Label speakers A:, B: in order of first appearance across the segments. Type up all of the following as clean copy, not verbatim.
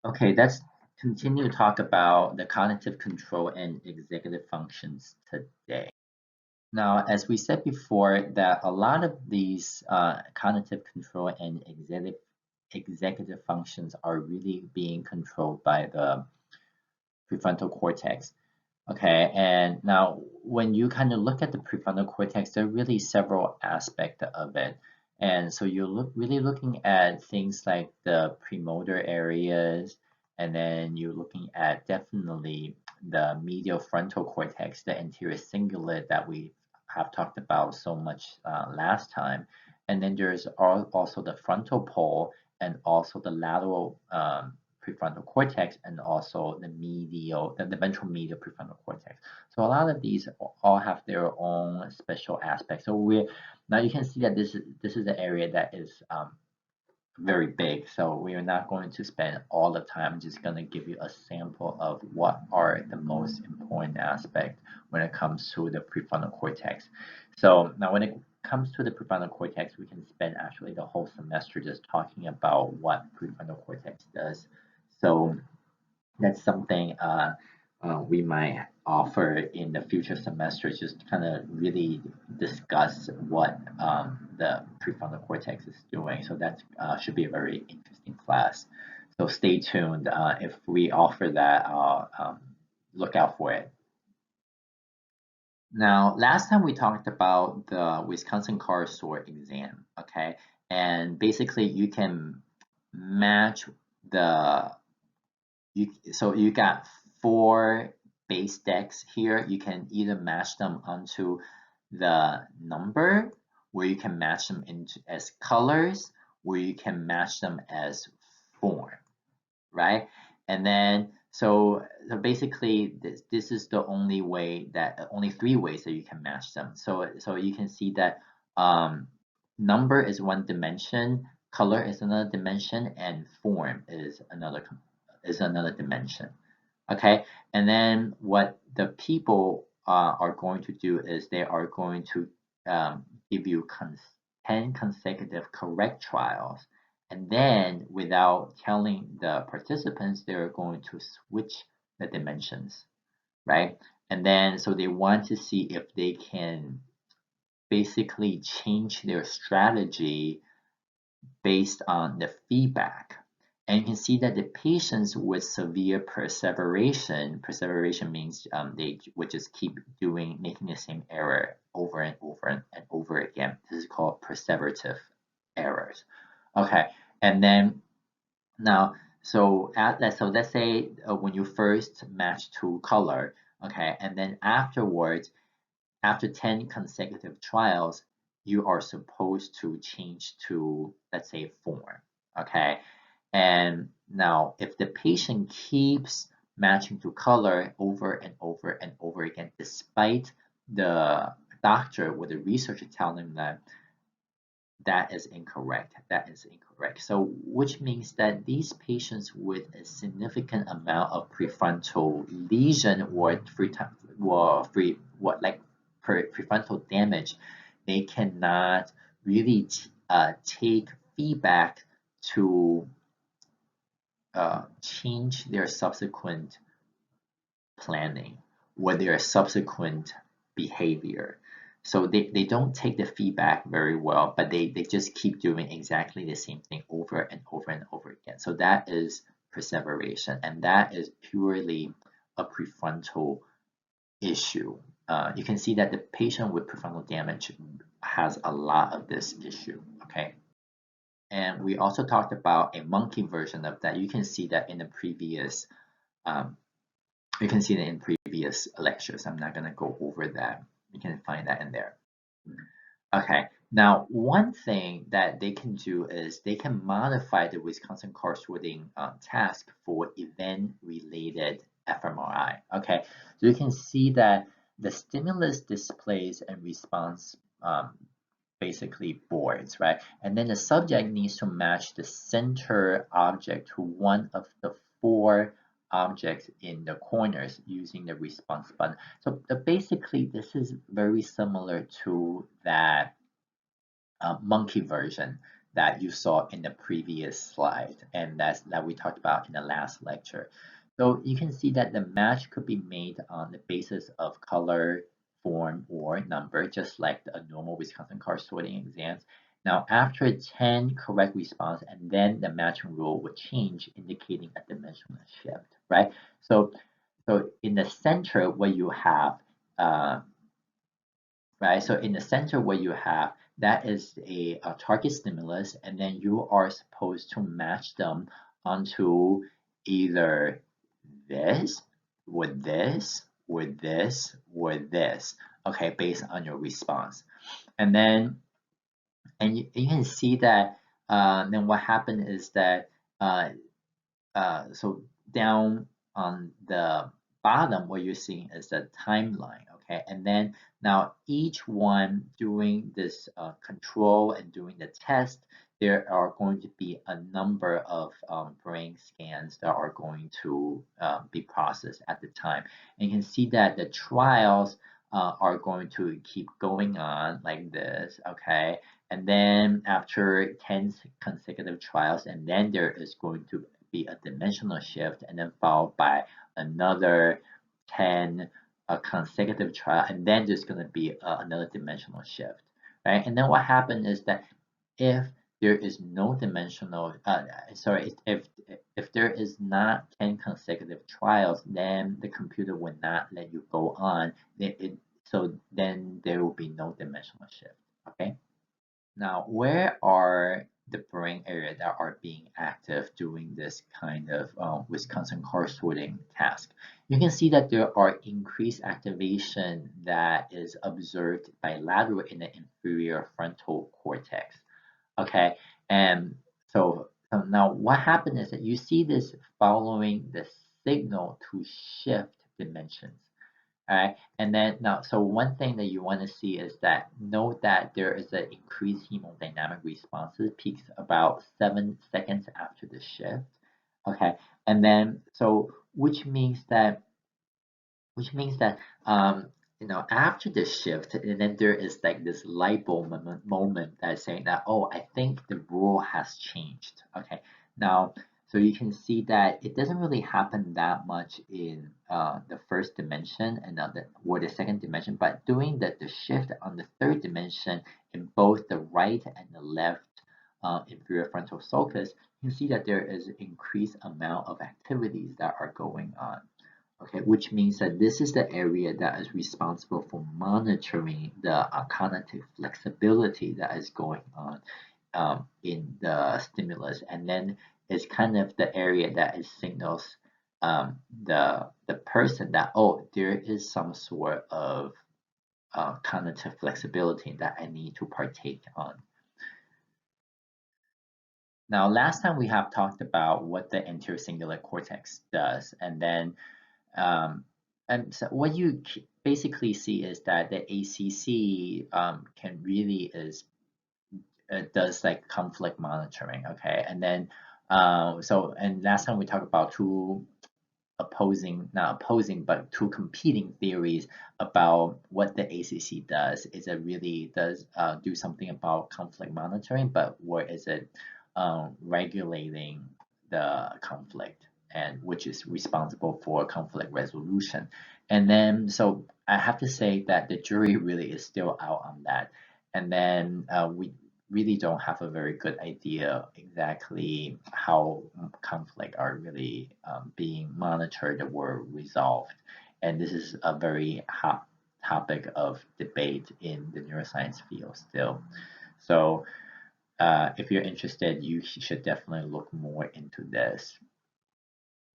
A: Okay, let's continue to talk about the cognitive control and executive functions today. Now, as we said before, that a lot of these cognitive control and executive functions are really being controlled by the prefrontal cortex. Okay, and now when you kind of look at the prefrontal cortex, there are really several aspects of it. And so you're really looking at things like the premotor areas, and then you're looking at definitely the medial frontal cortex, the anterior cingulate that we have talked about so much last time. And then there's also the frontal pole and also the lateral prefrontal cortex and also the ventral medial prefrontal cortex. So a lot of these all have their own special aspects. So we now you can see that this is an area that is very big. So we are not going to spend all the time. I'm just going to give you a sample of what are the most important aspects when it comes to the prefrontal cortex. So now when it comes to the prefrontal cortex, we can spend actually the whole semester just talking about what prefrontal cortex does. So that's something we might offer in the future semesters, just to kind of really discuss what the prefrontal cortex is doing. So that should be a very interesting class. So stay tuned. If we offer that, look out for it. Now, last time we talked about the Wisconsin Carr-Sort exam, okay? And basically you can match the so you got four base decks here. You can either match them onto the number, where you can match them into as colors, where you can match them as form, right? And then so basically this is the only three ways that you can match them. So you can see that number is one dimension, color is another dimension, and form is another dimension. Okay, and then what the people are going to do is they are going to give you 10 consecutive correct trials, and then without telling the participants, they're going to switch the dimensions, right? And then so they want to see if they can basically change their strategy based on the feedback. And you can see that the patients with severe perseveration means they would just keep making the same error over and over and over again. This is called perseverative errors. Okay, and then now, so let's say when you first match to color, okay, and then afterwards, after 10 consecutive trials, you are supposed to change to, let's say, form, okay? And now, if the patient keeps matching to color over and over and over again, despite the doctor or the researcher telling them that that is incorrect, that is incorrect. So, which means that these patients with a significant amount of prefrontal lesion or prefrontal damage, they cannot really take feedback to change their subsequent planning or their subsequent behavior. So they don't take the feedback very well, but they just keep doing exactly the same thing over and over and over again. So that is perseveration, and that is purely a prefrontal issue. You can see that the patient with prefrontal damage has a lot of this issue, okay? And we also talked about a monkey version of that. You can see that in the previous um, you can see that in previous lectures. I'm not going to go over that. You can find that in there. Okay, now one thing that they can do is they can modify the Wisconsin car sorting task for event-related fMRI. Okay, so you can see that the stimulus displays and response basically boards, right? And then the subject needs to match the center object to one of the four objects in the corners using the response button. So basically, this is very similar to that monkey version that you saw in the previous slide, and that we talked about in the last lecture. So you can see that the match could be made on the basis of color, form, or number, just like a normal Wisconsin card sorting exams. Now, after 10 correct response, and then the matching rule would change, indicating a dimensional shift, right? So in the center, what you have, right? So in the center, what you have, that is a target stimulus, and then you are supposed to match them onto either this, with this, with this, with this, okay, based on your response. And then, and you can see that, then what happened is that, so down on the bottom, what you're seeing is the timeline, okay? And then now each one doing this control and doing the test, there are going to be a number of brain scans that are going to be processed at the time. And you can see that the trials are going to keep going on like this, okay? And then after 10 consecutive trials, and then there is going to be a dimensional shift, and then followed by another 10 consecutive trial, and then there's going to be another dimensional shift, right? And then what happened is that if there is no dimensional, if there is not 10 consecutive trials, then the computer will not let you go on. So then there will be no dimensional shift, okay? Now, where are the brain area that are being active doing this kind of Wisconsin card sorting task? You can see that there are increased activation that is observed bilateral in the inferior frontal cortex. Okay, and so now what happened is that you see this following the signal to shift dimensions. All right, and then now, so one thing that you want to see is that note that there is an increased hemodynamic responses, peaks about 7 seconds after the shift. Okay, and then so which means that after the shift, and then there is like this light bulb moment that is saying that, oh, I think the rule has changed. Okay, now so you can see that it doesn't really happen that much in the first dimension and or the second dimension, but doing the shift on the third dimension in both the right and the left inferior frontal sulcus, you can see that there is an increased amount of activities that are going on. Okay, which means that this is the area that is responsible for monitoring the cognitive flexibility that is going on in the stimulus, and then it's kind of the area that it signals the person that, oh, there is some sort of cognitive flexibility that I need to partake on. Now, last time we have talked about what the anterior cingulate cortex does, and then and so what you basically see is that the ACC can really does like conflict monitoring, okay? And then and last time we talked about two not opposing, but two competing theories about what the ACC does. Is it really does do something about conflict monitoring, but or is it regulating the conflict, and which is responsible for conflict resolution? And then so I have to say that the jury really is still out on that. And then we really don't have a very good idea exactly how conflict are really being monitored or resolved. And this is a very hot topic of debate in the neuroscience field still. So if you're interested, you should definitely look more into this.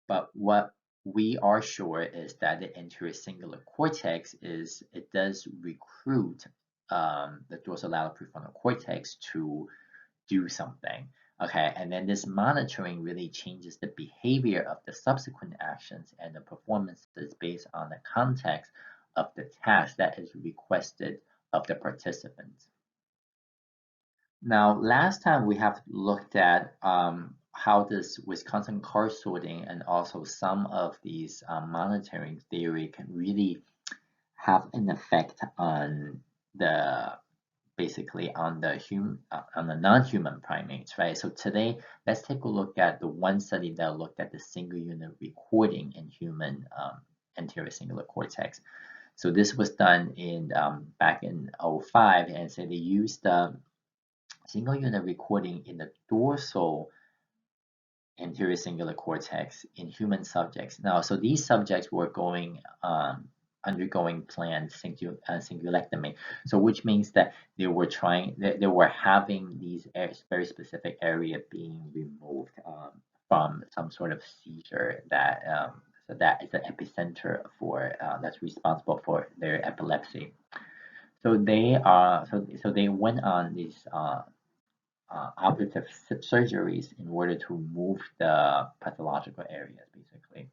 A: But what we are sure is that the anterior cingulate cortex it does recruit the dorsolateral prefrontal cortex to do something. Okay, and then this monitoring really changes the behavior of the subsequent actions and the performances based on the context of the task that is requested of the participants. Now, last time we have looked at how this Wisconsin card sorting and also some of these monitoring theory can really have an effect on the basically on the non-human primates, right? So today, let's take a look at the one study that looked at the single unit recording in human anterior cingulate cortex. So this was done in back in 2005, and so they used the single unit recording in the dorsal anterior cingulate cortex in human subjects. Now, so these subjects were undergoing planned cingulectomy. So which means that they were having these very specific area being removed from some sort of seizure that so that is the epicenter for that's responsible for their epilepsy. So they went on these operative surgeries in order to remove the pathological areas, basically.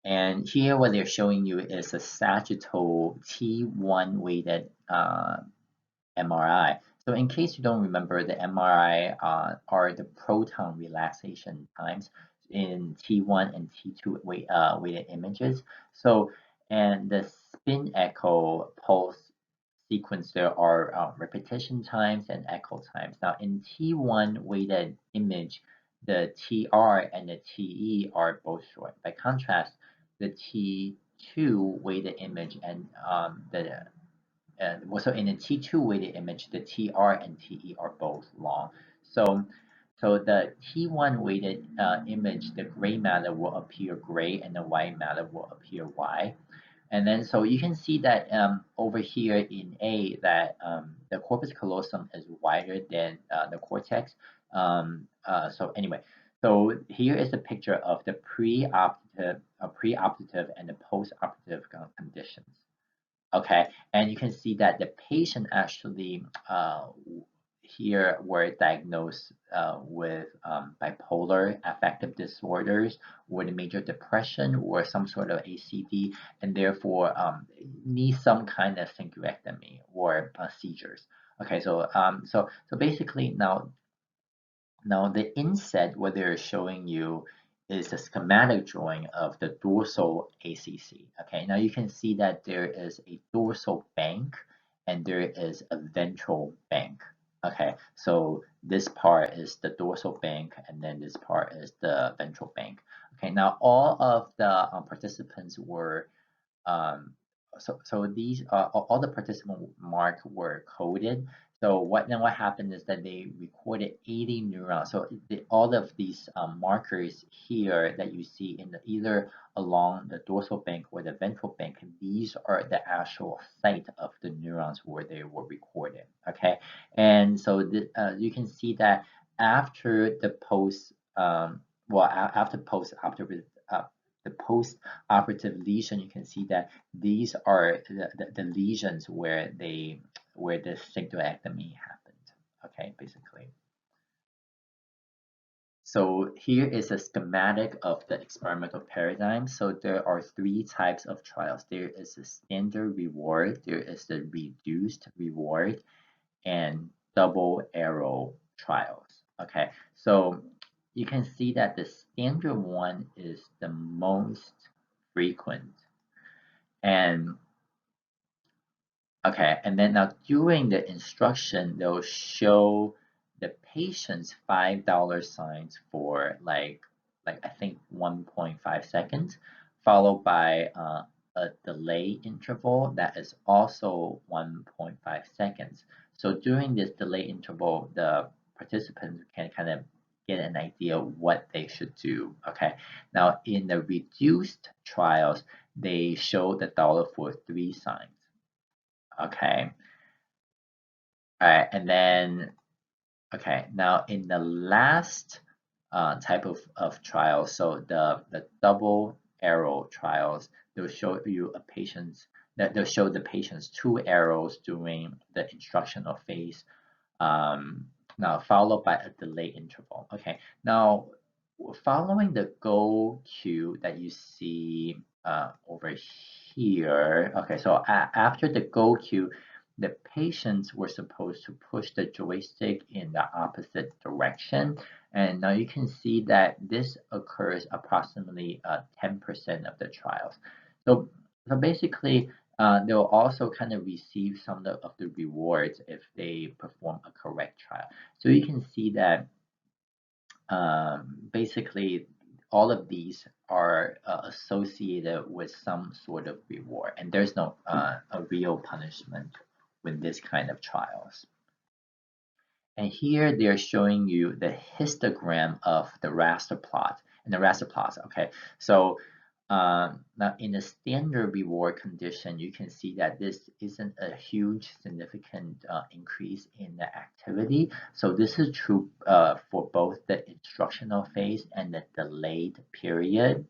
A: And here what they're showing you is a sagittal T1 weighted MRI. So in case you don't remember, the MRI are the proton relaxation times in T1 and T2 weighted images. So, and the spin echo pulse sequence, there are repetition times and echo times. Now in T1 weighted image, the TR and the TE are both short. By contrast, the T2 weighted image and so in the T2 weighted image, the TR and TE are both long. So the T1 weighted image, the gray matter will appear gray and the white matter will appear white. And then so you can see that over here in A that the corpus callosum is wider than the cortex. So anyway, so here is a picture of the preoperative and the postoperative conditions. Okay, and you can see that the patient actually here were diagnosed with bipolar affective disorders or the major depression or some sort of ACD, and therefore need some kind of synchroectomy or seizures. Okay, so so basically now the inset what they're showing you is a schematic drawing of the dorsal ACC. Okay, now you can see that there is a dorsal bank and there is a ventral bank. Okay, so this part is the dorsal bank and then this part is the ventral bank. Okay, now all of the participants were so these all the participant mark were coded. So what happened is that they recorded 80 neurons. So all of these markers here that you see in either along the dorsal bank or the ventral bank, these are the actual site of the neurons where they were recorded. Okay, and so you can see that after the after the post-operative lesion, you can see that these are the lesions where the syncytiectomy happened. Okay, basically. So here is a schematic of the experimental paradigm. So there are three types of trials. There is a standard reward, there is the reduced reward, and double arrow trials. Okay, so you can see that the standard one is the most frequent. And okay, and then now during the instruction, they'll show the patient's $5 signs for like I think 1.5 seconds, followed by a delay interval that is also 1.5 seconds. So during this delay interval, the participants can kind of get an idea of what they should do. Okay, now in the reduced trials, they show the dollar for 3 signs. Okay. All right, and then okay, now in the last type of trial, so the double arrow trials, they'll show you a patient's that they'll show the patient's 2 arrows during the instructional phase, now followed by a delay interval. Okay, now following the goal cue that you see over here. Okay, so after the goal cue, the patients were supposed to push the joystick in the opposite direction. And now you can see that this occurs approximately 10% of the trials. So basically, they'll also kind of receive some of the rewards if they perform a correct trial. So you can see that basically all of these are associated with some sort of reward, and there's no a real punishment with this kind of trials. And here they're showing you the histogram of the raster plot. And the raster plots, okay? So now in the standard reward condition, you can see that this isn't a huge significant increase in the activity. So this is true for both the instructional phase and the delayed period.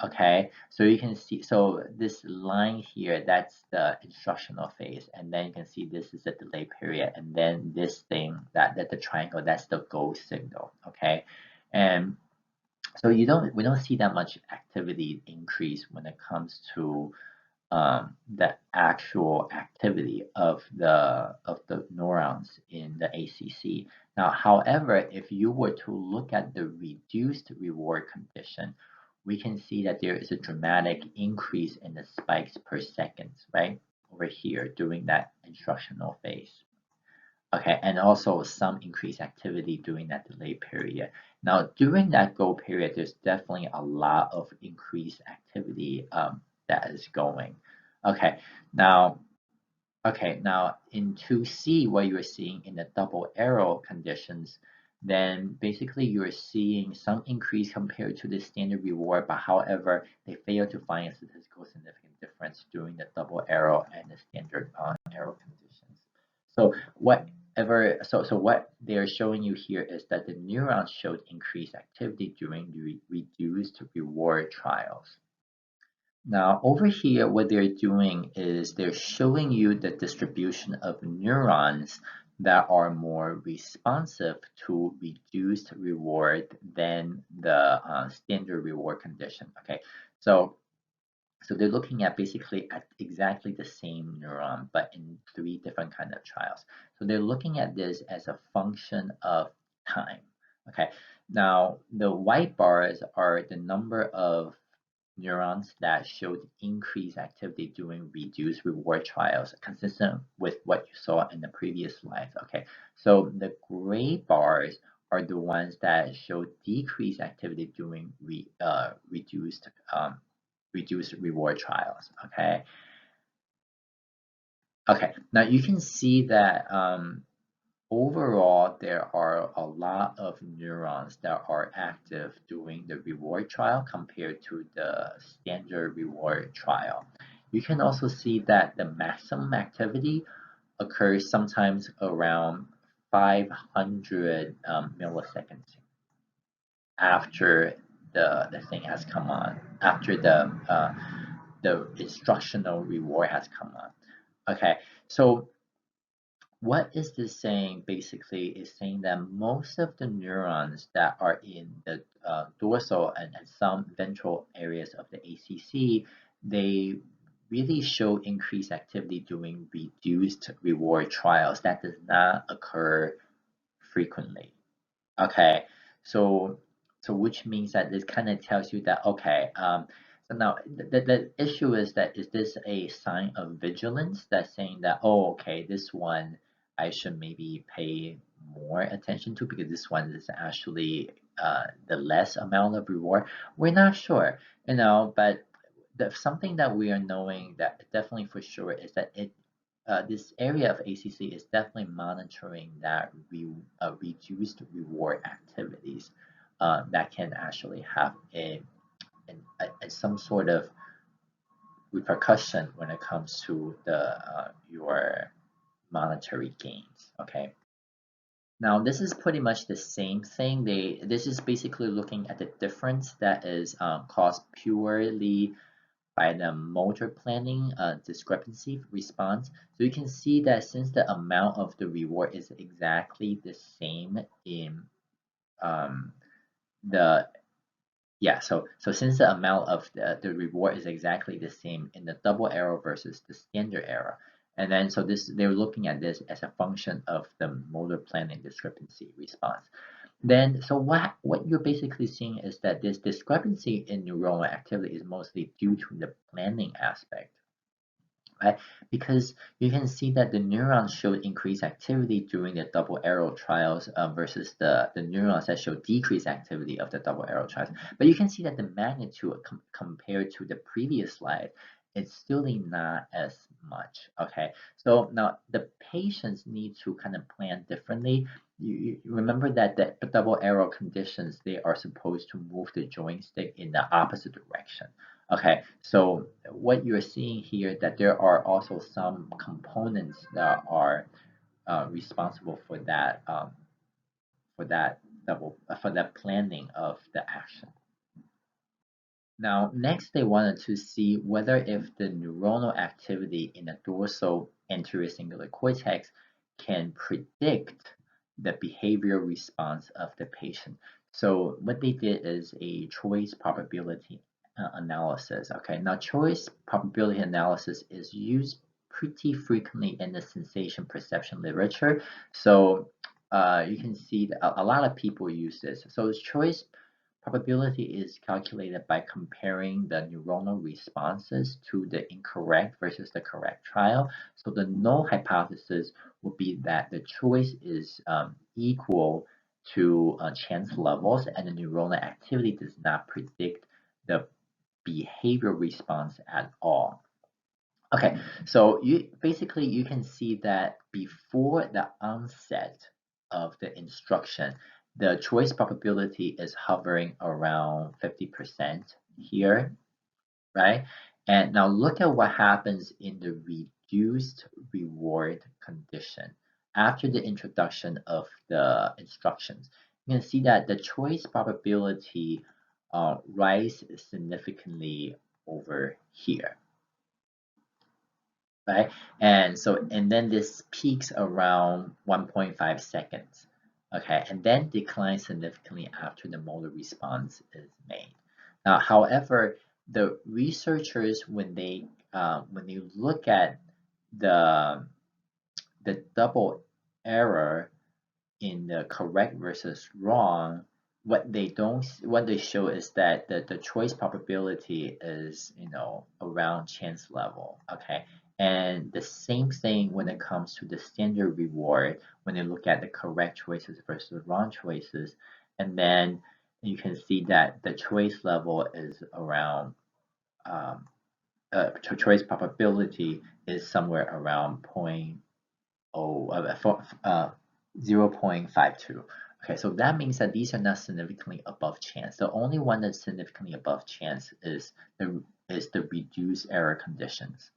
A: Okay, so you can see, so this line here, that's the instructional phase, and then you can see this is the delay period, and then this thing, that the triangle, that's the go signal. Okay, and so we don't see that much activity increase when it comes to the actual activity of the neurons in the ACC. Now, however, if you were to look at the reduced reward condition, we can see that there is a dramatic increase in the spikes per second, right? Over here during that instructional phase. Okay, and also some increased activity during that delay period. Now, during that go period, there's definitely a lot of increased activity that is going. Okay, now, in 2C, what you're seeing in the double arrow conditions, then basically you're seeing some increase compared to the standard reward, but however, they fail to find a statistical significant difference during the double arrow and the standard arrow conditions. So what they're showing you here is that the neurons showed increased activity during the reduced reward trials. Now over here, what they're doing is they're showing you the distribution of neurons that are more responsive to reduced reward than the standard reward condition. Okay, so they're looking at basically at exactly the same neuron, but in 3 different kind of trials. So they're looking at this as a function of time. Okay, now the white bars are the number of neurons that showed increased activity during reduced reward trials, consistent with what you saw in the previous slides. Okay, so the gray bars are the ones that show decreased activity during reduced reward trials. Okay. Okay. Now you can see that overall there are a lot of neurons that are active during the reward trial compared to the standard reward trial. You can also see that the maximum activity occurs sometimes around 500 milliseconds after the thing has come on, after the instructional reward has come on. Okay, so what is this saying basically is saying that most of the neurons that are in the dorsal and some ventral areas of the ACC, they really show increased activity during reduced reward trials. That does not occur frequently. Okay, so which means that this kind of tells you that okay, so now the issue is that is this a sign of vigilance that's saying that oh okay, this one I should maybe pay more attention to because this one is actually the less amount of reward. We're not sure, you know, but something that we are knowing that definitely for sure is that this area of ACC is definitely monitoring that reduced reward activities that can actually have some sort of repercussion when it comes to your monetary gains. Okay. Now this is pretty much the same thing. This is basically looking at the difference that is caused purely by the motor planning discrepancy response. So you can see that since the amount of the reward is exactly the same in the so since the amount of the reward is exactly the same in the double arrow versus the standard arrow, and then so they're looking at this as a function of the motor planning discrepancy response. Then, so what you're basically seeing is that this discrepancy in neuronal activity is mostly due to the planning aspect. right? Because you can see that the neurons showed increased activity during the double arrow trials versus the neurons that showed decreased activity of the double arrow trials. But you can see that the magnitude compared to the previous slide, it's still not as much, okay? So now the patients need to kind of plan differently. You remember that the double arrow conditions, they are supposed to move the joystick in the opposite direction. Okay, so what you're seeing here that there are also some components that are responsible for that for that planning of the action. Now, next they wanted to see whether if the neuronal activity in the dorsal anterior cingulate cortex can predict the behavioral response of the patient. So what they did is a choice probability analysis. Okay, now choice probability analysis is used pretty frequently in the sensation perception literature. So you can see that a lot of people use this. So choice probability is calculated by comparing the neuronal responses to the incorrect versus the correct trial. So the null hypothesis would be that the choice is equal to chance levels and the neuronal activity does not predict the behavior response at all. Okay, so you can see that before the onset of the instruction, the choice probability is hovering around 50% here, right? And now look at what happens in the reduced reward condition after the introduction of the instructions. You can see that the choice probability rises significantly over here, right? And then this peaks around 1.5 seconds, okay, and then declines significantly after the motor response is made. Now, however, the researchers when they look at the the double error in the correct versus wrong, what they show is that the choice probability is around chance level, okay? And the same thing when it comes to the standard reward when they look at the correct choices versus wrong choices, and then you can see that the choice level is around choice probability is somewhere around 0.52. Okay, so that means that these are not significantly above chance. The only one that's significantly above chance is the reduced error conditions.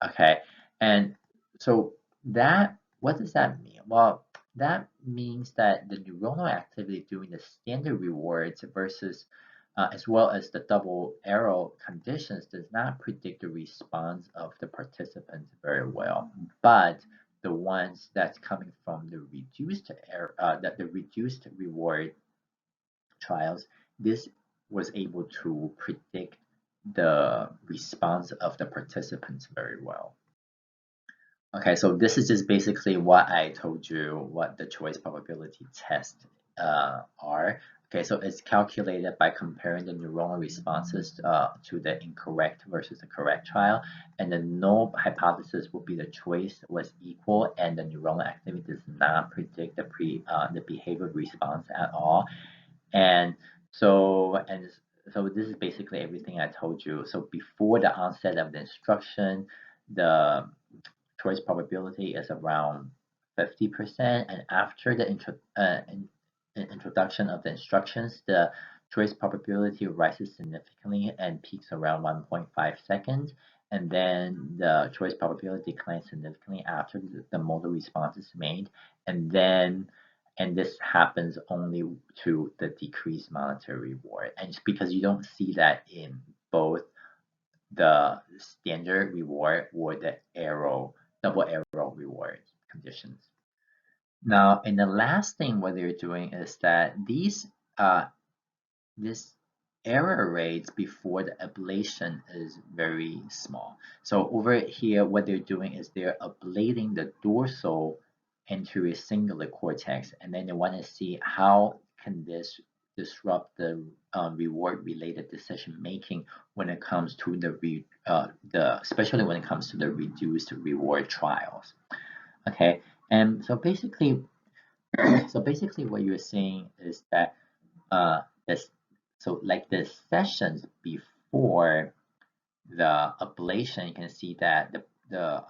A: Okay, and so what does that mean? Well, that means that the neuronal activity during the standard rewards versus as well as the double arrow conditions does not predict the response of the participants very well, but the ones that's coming from the reduced error, the reduced reward trials, this was able to predict the response of the participants very well. Okay, so this is just basically what I told you what the choice probability tests are. Okay, so it's calculated by comparing the neuronal responses to the incorrect versus the correct trial, and the null hypothesis would be the choice was equal and the neuronal activity does not predict the behavior response at all. And so this is basically everything I told you. So before the onset of the instruction, the choice probability is around 50%, and after the introduction of the instructions, the choice probability rises significantly and peaks around 1.5 seconds, and then the choice probability declines significantly after the motor response is made, and this happens only to the decreased monetary reward, and it's because you don't see that in both the standard reward or the double arrow reward conditions. Now, and the last thing what they're doing is that this error rates before the ablation is very small. So over here, what they're doing is they're ablating the dorsal anterior cingulate cortex, and then they want to see how can this disrupt the reward related decision making when it comes to especially when it comes to the reduced reward trials. Okay, and so basically what you're saying is that this so like the sessions before the ablation, you can see that the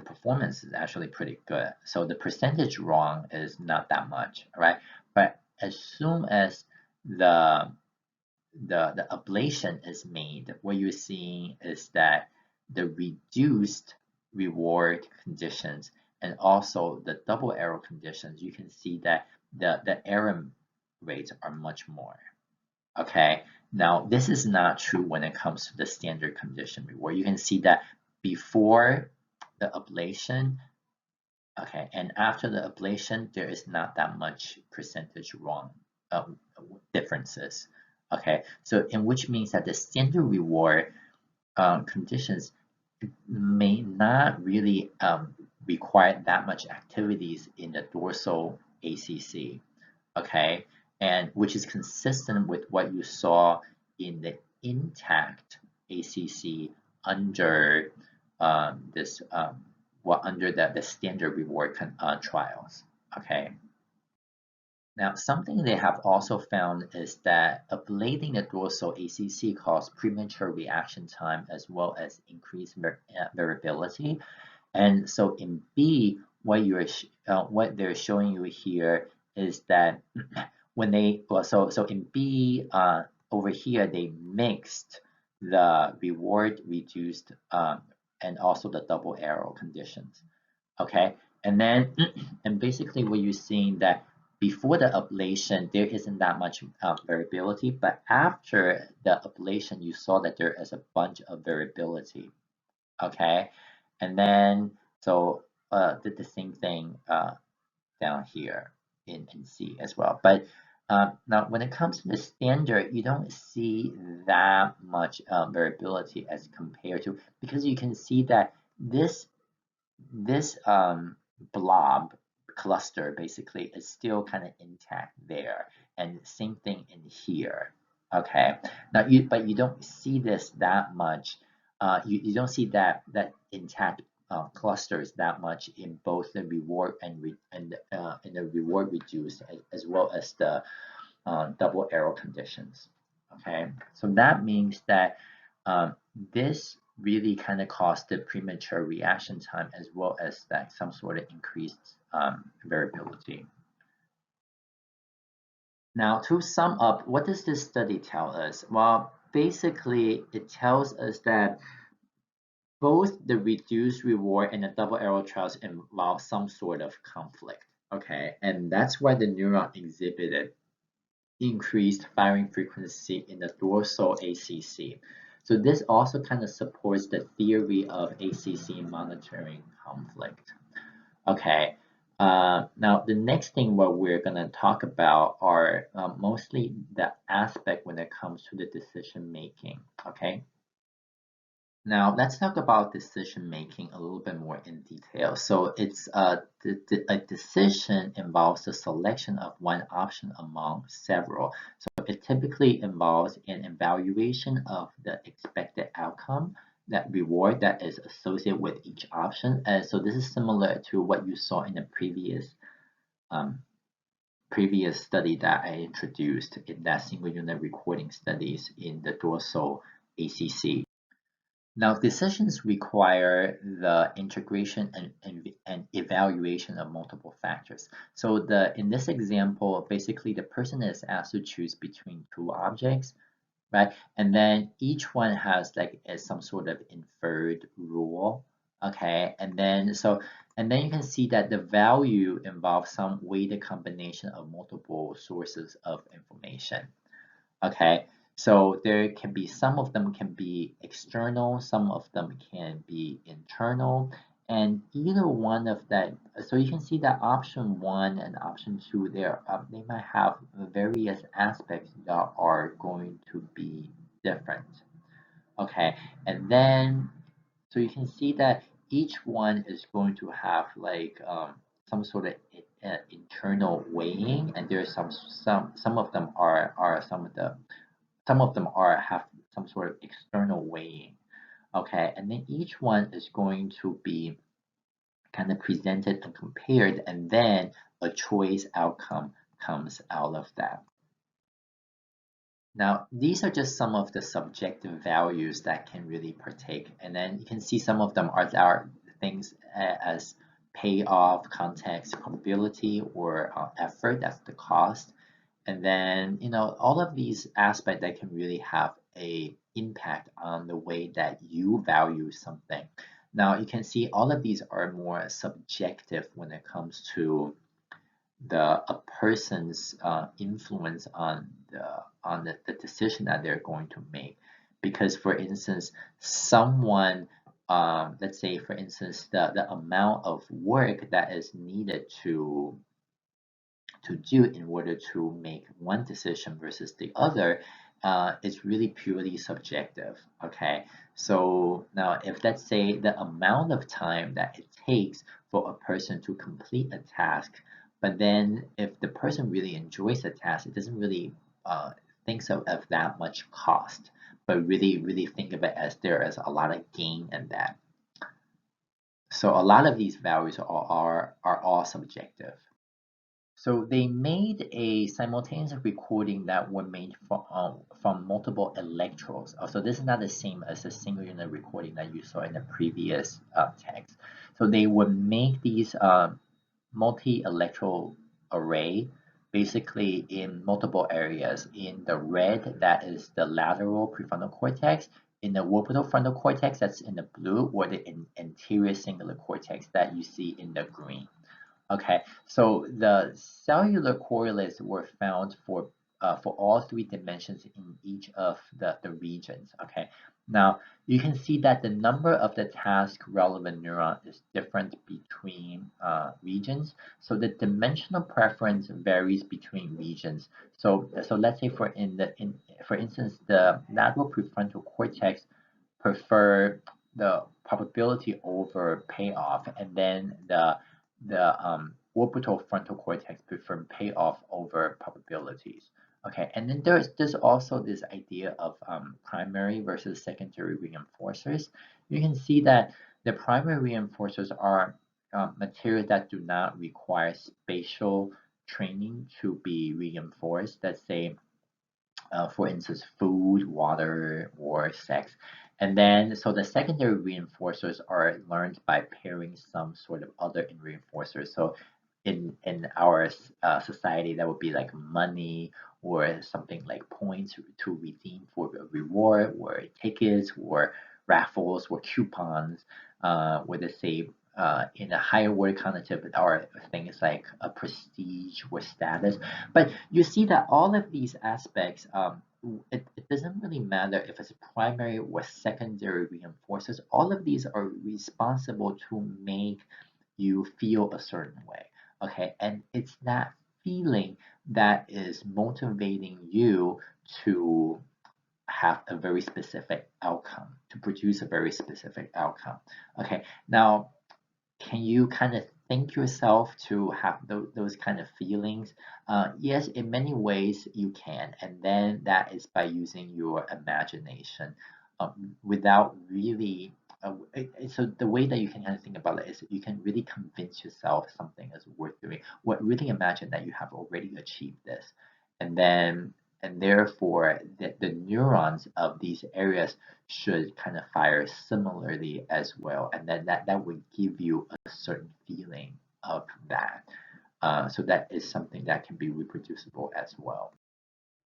A: performance is actually pretty good. So the percentage wrong is not that much, right? But as soon as the the ablation is made, what you're seeing is that the reduced reward conditions and also the double arrow conditions, you can see that the error rates are much more. Okay, now this is not true when it comes to the standard condition reward. You can see that before the ablation, okay, and after the ablation, there is not that much percentage wrong differences. Okay, so in which means that the standard reward conditions may not really require that much activities in the dorsal ACC. Okay, and which is consistent with what you saw in the intact ACC under this under the standard reward trials. Okay. Now, something they have also found is that ablating the dorsal ACC causes premature reaction time as well as increased variability. And so in B, what they're showing you here is that when they so in B over here they mixed the reward reduced and also the double arrow conditions. Okay, and then and basically what you're seeing that before the ablation there isn't that much variability, but after the ablation you saw that there is a bunch of variability. Okay, and then so did the same thing down here in C as well. But now when it comes to the standard, you don't see that much variability as compared to, because you can see that this blob cluster basically is still kind of intact there, and same thing in here. Okay, now but you don't see this that much. You don't see that intact clusters that much in both the reward and in the reward reduced as well as the double arrow conditions. Okay, so that means that this really kind of caused the premature reaction time as well as that some sort of increased variability. Now, to sum up, what does this study tell us? Well, basically, it tells us that both the reduced reward and the double arrow trials involve some sort of conflict. Okay, and that's why the neuron exhibited increased firing frequency in the dorsal ACC. So this also kind of supports the theory of ACC monitoring conflict. Okay, now the next thing what we're going to talk about are mostly the aspect when it comes to the decision making. Okay. Now let's talk about decision making a little bit more in detail. So it's a decision involves the selection of one option among several. So it typically involves an evaluation of the expected outcome, that reward that is associated with each option. And so this is similar to what you saw in the previous study that I introduced in that single unit recording studies in the dorsal ACC. Now, decisions require the integration and evaluation of multiple factors. So in this example, basically the person is asked to choose between two objects, right? And then each one has like some sort of inferred rule, okay? And then you can see that the value involves some weighted combination of multiple sources of information, okay? So there can be, some of them can be external, some of them can be internal, and either one of that, so you can see that option 1 and option 2 there, they might have various aspects that are going to be different. Okay, and then, so you can see that each one is going to have like some sort of internal weighing, and there's some of them are some of them are have some sort of external weighing. Okay, and then each one is going to be kind of presented and compared, and then a choice outcome comes out of that. Now, these are just some of the subjective values that can really partake, and then you can see some of them are things as payoff, context, probability, or effort, that's the cost. And then, all of these aspects that can really have a impact on the way that you value something. Now, you can see all of these are more subjective when it comes to a person's influence on the decision that they're going to make. Because, for instance, someone, let's say, for instance, the amount of work that is needed to do in order to make one decision versus the other is really purely subjective. Okay, so now if, let's say, the amount of time that it takes for a person to complete a task, but then if the person really enjoys the task, it doesn't really think of that much cost, but really think of it as there is a lot of gain in that. So a lot of these values are all subjective. So they made a simultaneous recording that were made from multiple electrodes. So this is not the same as the single unit recording that you saw in the previous text. So they would make these multi-electrode array basically in multiple areas. In the red, that is the lateral prefrontal cortex. In the orbital frontal cortex, that's in the blue, or the anterior cingulate cortex that you see in the green. Okay, so the cellular correlates were found for all three dimensions in each of the regions. Okay, now you can see that the number of the task relevant neuron is different between regions. So the dimensional preference varies between regions. So let's say for instance, the lateral prefrontal cortex prefer the probability over payoff, and then the orbital frontal cortex prefer payoff over probabilities. Okay, and then there's also this idea of primary versus secondary reinforcers. You can see that the primary reinforcers are materials that do not require spatial training to be reinforced. Let's say, for instance, food, water, or sex. And then, so the secondary reinforcers are learned by pairing some sort of other reinforcers. So in our society, that would be like money, or something like points to redeem for a reward, or tickets, or raffles, or coupons, where they say in a higher order cognitive are things like a prestige or status. But you see that all of these aspects, it doesn't really matter if it's primary or secondary reinforcers. All of these are responsible to make you feel a certain way. Okay, and it's that feeling that is motivating you to have a very specific outcome, to produce a very specific outcome. Okay, now can you kind of think yourself to have those kind of feelings? Yes, in many ways you can, and then that is by using your imagination without really. So the way that you can kind of think about it is you can really convince yourself something is worth doing. What really imagine that you have already achieved this, and then and therefore the neurons of these areas should kind of fire similarly as well, and then that would give you a certain feeling of that. So that is something that can be reproducible as well.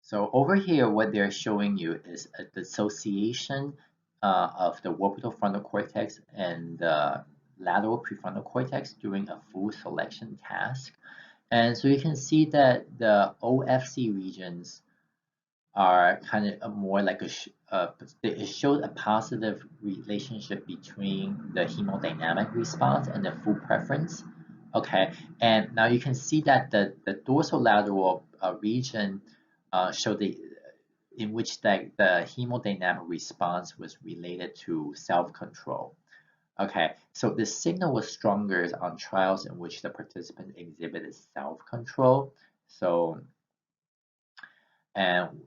A: So over here, what they're showing you is a dissociation of the orbital frontal cortex and the lateral prefrontal cortex during a full selection task. And so you can see that the OFC regions are kind of more like it showed a positive relationship between the hemodynamic response and the full preference. Okay, and now you can see that the dorsolateral region showed in which the hemodynamic response was related to self-control. Okay, so the signal was stronger on trials in which the participant exhibited self-control. So, and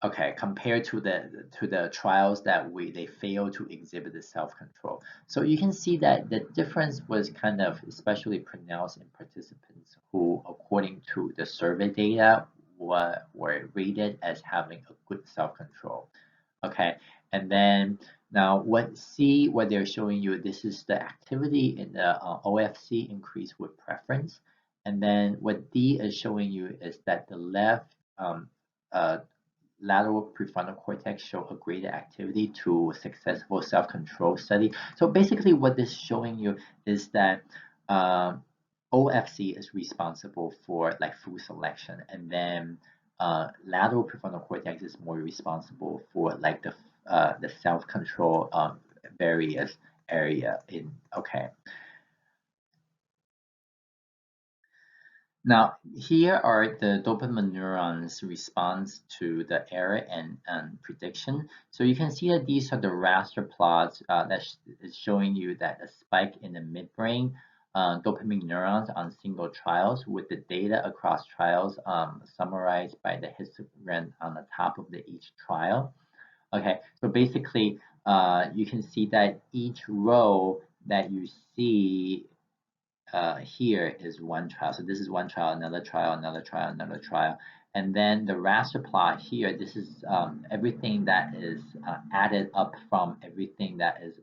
A: okay, compared to the trials that they failed to exhibit the self-control. So you can see that the difference was kind of especially pronounced in participants who, according to the survey data, were rated as having a good self-control. Okay, and then now what they're showing you, this is the activity in the OFC increase with preference, and then what D is showing you is that the left uh, lateral prefrontal cortex show a greater activity to successful self-control study. So basically what this is showing you is that OFC is responsible for like food selection, and then lateral prefrontal cortex is more responsible for like the self-control various area in okay. Now, here are the dopamine neurons response to the error and prediction. So you can see that these are the raster plots that is showing you that a spike in the midbrain dopamine neurons on single trials with the data across trials summarized by the histogram on the top of each trial. Okay, so basically you can see that each row that you see here is one trial. So this is one trial, another trial, another trial, another trial. And then the raster plot here, this is everything that is added up from everything that is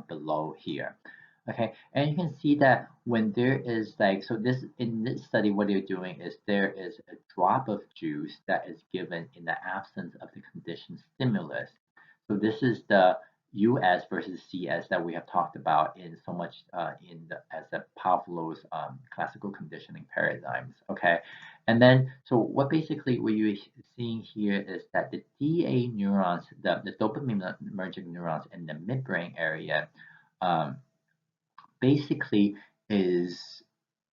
A: below here. Okay, and you can see that when there is like, so this in this study, what they're doing is there is a drop of juice that is given in the absence of the conditioned stimulus. So this is the US versus CS that we have talked about in so much as the Pavlov's classical conditioning paradigms. Okay, and then so what basically what you're seeing here is that the DA neurons, the dopaminergic neurons in the midbrain area, um, basically is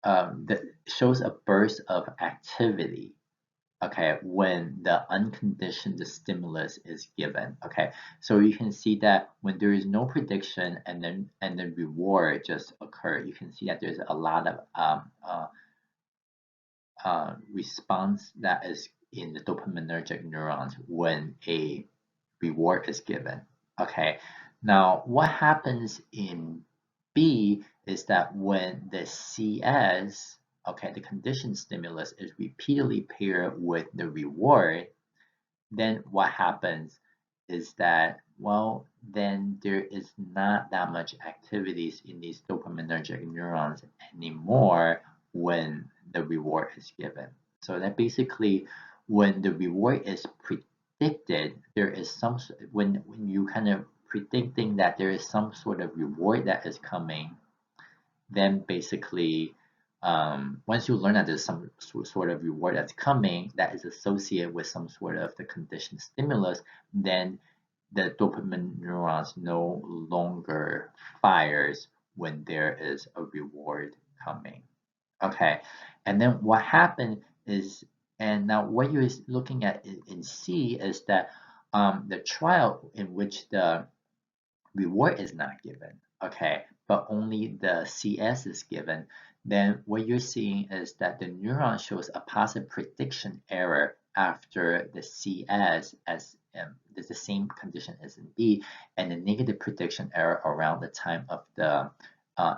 A: that shows a burst of activity, okay, when the unconditioned stimulus is given. Okay, so you can see that when there is no prediction and then reward just occur, you can see that there's a lot of response that is in the dopaminergic neurons when a reward is given. Okay, now what happens in B is that when the CS, okay, the conditioned stimulus is repeatedly paired with the reward, then what happens is that, well, then there is not that much activities in these dopaminergic neurons anymore when the reward is given. So that basically when the reward is predicted, there is when you kind of predicting that there is some sort of reward that is coming, then basically once you learn that there's some sort of reward that's coming that is associated with some sort of the conditioned stimulus, then the dopamine neurons no longer fires when there is a reward coming. Okay, and then what happened is, and now what you're looking at in C is that the trial in which the reward is not given, okay, but only the CS is given, then what you're seeing is that the neuron shows a positive prediction error after the CS as there's the same condition as in B, and a negative prediction error around the time of the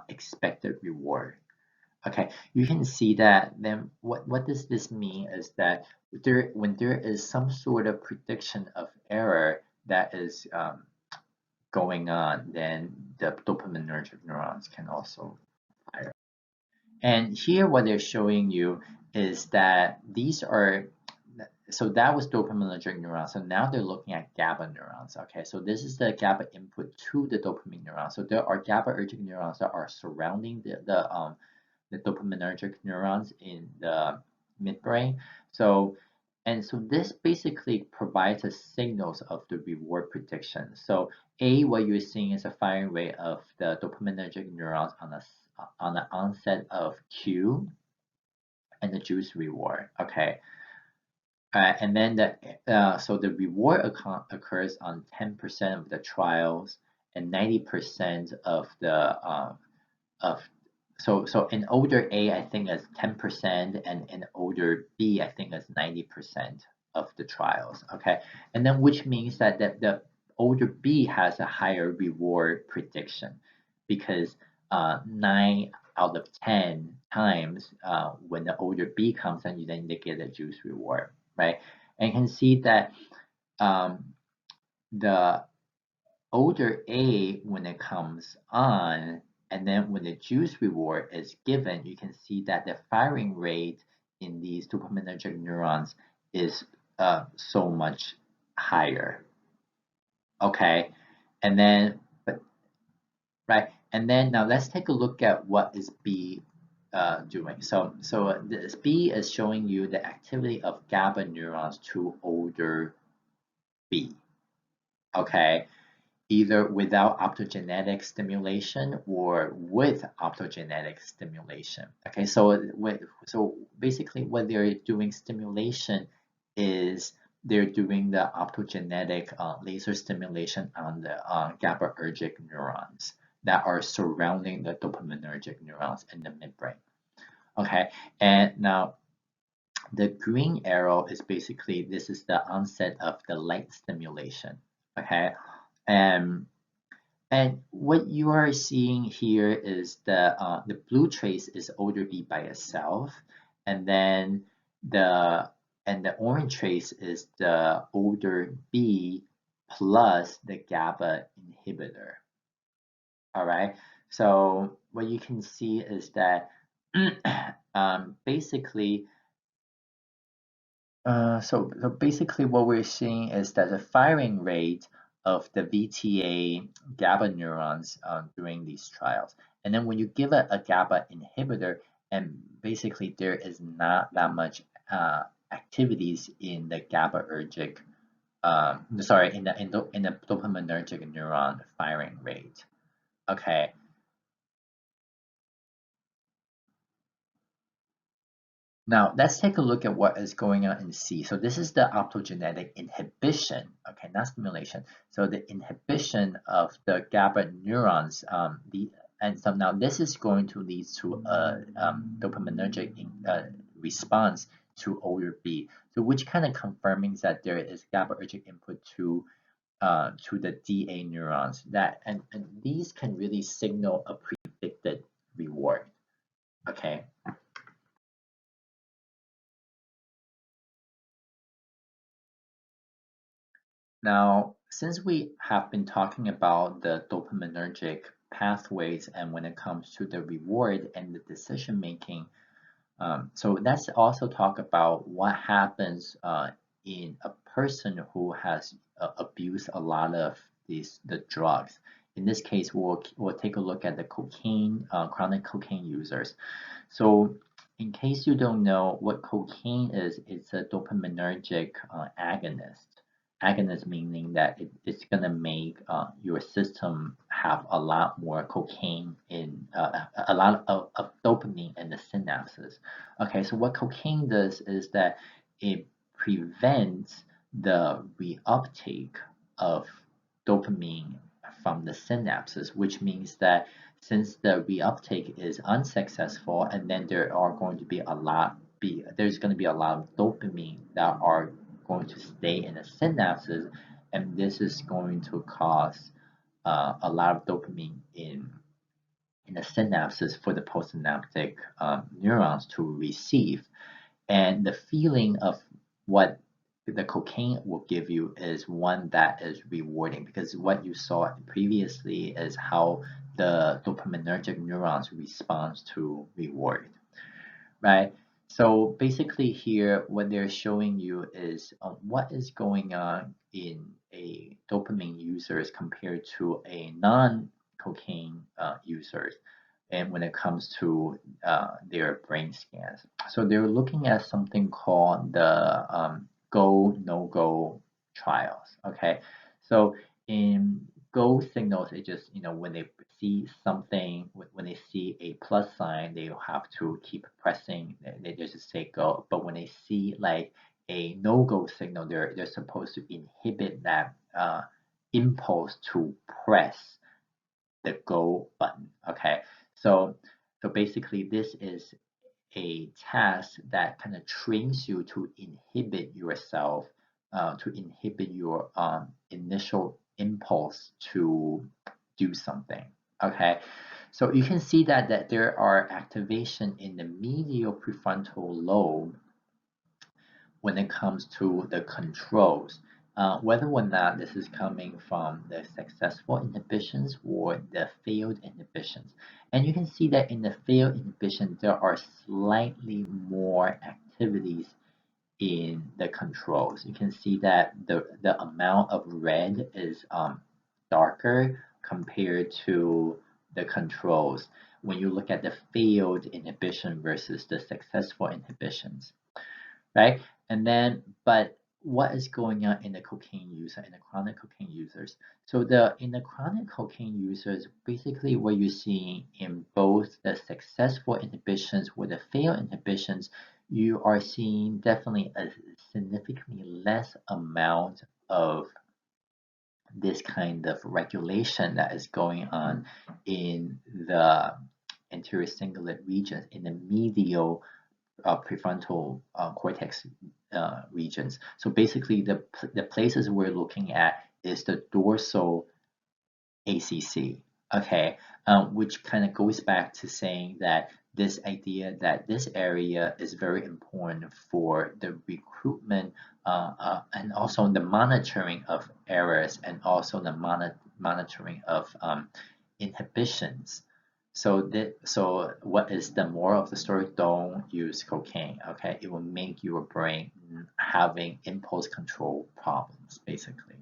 A: expected reward. Okay, you can see that then what does this mean is that when there is some sort of prediction of error that is going on, then the dopaminergic neurons can also fire. And here what they're showing you is that these are, so that was dopaminergic neurons. So now they're looking at GABA neurons. Okay, so this is the GABA input to the dopamine neuron. So there are GABAergic neurons that are surrounding the dopaminergic neurons in the midbrain. So so this basically provides us signals of the reward prediction. So A, what you're seeing is a firing rate of the dopaminergic neurons on the onset of Q and the juice reward. Okay. And then so the reward occurs on 10% of the trials, and 90% of the of so in older A, I think is 10%, and in older B, I think is 90% of the trials. Okay, and then which means that the older B has a higher reward prediction, because 9 out of 10 times when the older B comes in, then they get a juice reward, right? And you can see that the older A, when it comes on, and then when the juice reward is given, you can see that the firing rate in these dopaminergic neurons is so much higher. Okay, and then, right, and then now let's take a look at what is B doing. So this B is showing you the activity of GABA neurons to older B. Okay, either without optogenetic stimulation or with optogenetic stimulation. Okay, so basically what they're doing stimulation is they're doing the optogenetic laser stimulation on the GABAergic neurons that are surrounding the dopaminergic neurons in the midbrain. Okay, and now the green arrow is basically, this is the onset of the light stimulation. Okay, and what you are seeing here is the blue trace is older B by itself, and then the orange trace is the older B plus the GABA inhibitor. All right. So what you can see is that basically. So basically what we're seeing is that the firing rate of the VTA GABA neurons during these trials. And then when you give a GABA inhibitor, and basically there is not that much activities in the GABAergic, in the dopaminergic neuron firing rate. Okay. Now, let's take a look at what is going on in C. So this is the optogenetic inhibition, okay, not stimulation. So the inhibition of the GABA neurons, and so now this is going to lead to a dopaminergic response to older B. So which kind of confirming that there is GABAergic input to the DA neurons, and these can really signal a predicted reward, okay? Now, since we have been talking about the dopaminergic pathways and when it comes to the reward and the decision making, so let's also talk about what happens in a person who has abused a lot of the drugs. In this case, we'll take a look at the cocaine, chronic cocaine users. So in case you don't know what cocaine is, it's a dopaminergic agonist. Agonist meaning that it's going to make your system have a lot more cocaine in a lot of dopamine in the synapses. Okay, so what cocaine does is that it prevents the reuptake of dopamine from the synapses, which means that since the reuptake is unsuccessful, and then there's going to be a lot of dopamine that are going to stay in the synapses, and this is going to cause a lot of dopamine in the synapses for the postsynaptic neurons to receive. And the feeling of what the cocaine will give you is one that is rewarding, because what you saw previously is how the dopaminergic neurons respond to reward, right? So basically here, what they're showing you is what is going on in a dopamine users compared to a non-cocaine users, and when it comes to their brain scans. So they're looking at something called the go, no-go trials, okay? So in go signals, it just, when they see something, when they see a plus sign, they have to keep pressing, they just say go. But when they see like a no-go signal, they're supposed to inhibit that impulse to press the go button. Okay, so basically this is a task that kind of trains you to inhibit yourself, to inhibit your initial impulse to do something. Okay, so you can see that there are activation in the medial prefrontal lobe when it comes to the controls. Whether or not this is coming from the successful inhibitions or the failed inhibitions. And you can see that in the failed inhibition, there are slightly more activities in the controls. You can see that the amount of red is darker compared to the controls when you look at the failed inhibition versus the successful inhibitions, right? And then, but what is going on in the cocaine user, in the chronic cocaine users? So in the chronic cocaine users, basically what you're seeing in both the successful inhibitions or the failed inhibitions, you are seeing definitely a significantly less amount of this kind of regulation that is going on in the anterior cingulate regions, in the medial prefrontal cortex regions. So basically the places we're looking at is the dorsal ACC, okay, which kind of goes back to saying that this idea that this area is very important for the recruitment and also the monitoring of errors and also the monitoring of inhibitions. So what is the moral of the story? Don't use cocaine, okay? It will make your brain having impulse control problems, basically.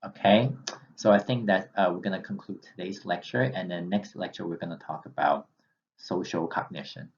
A: Okay, so I think that we're going to conclude today's lecture, and then next lecture we're going to talk about social cognition.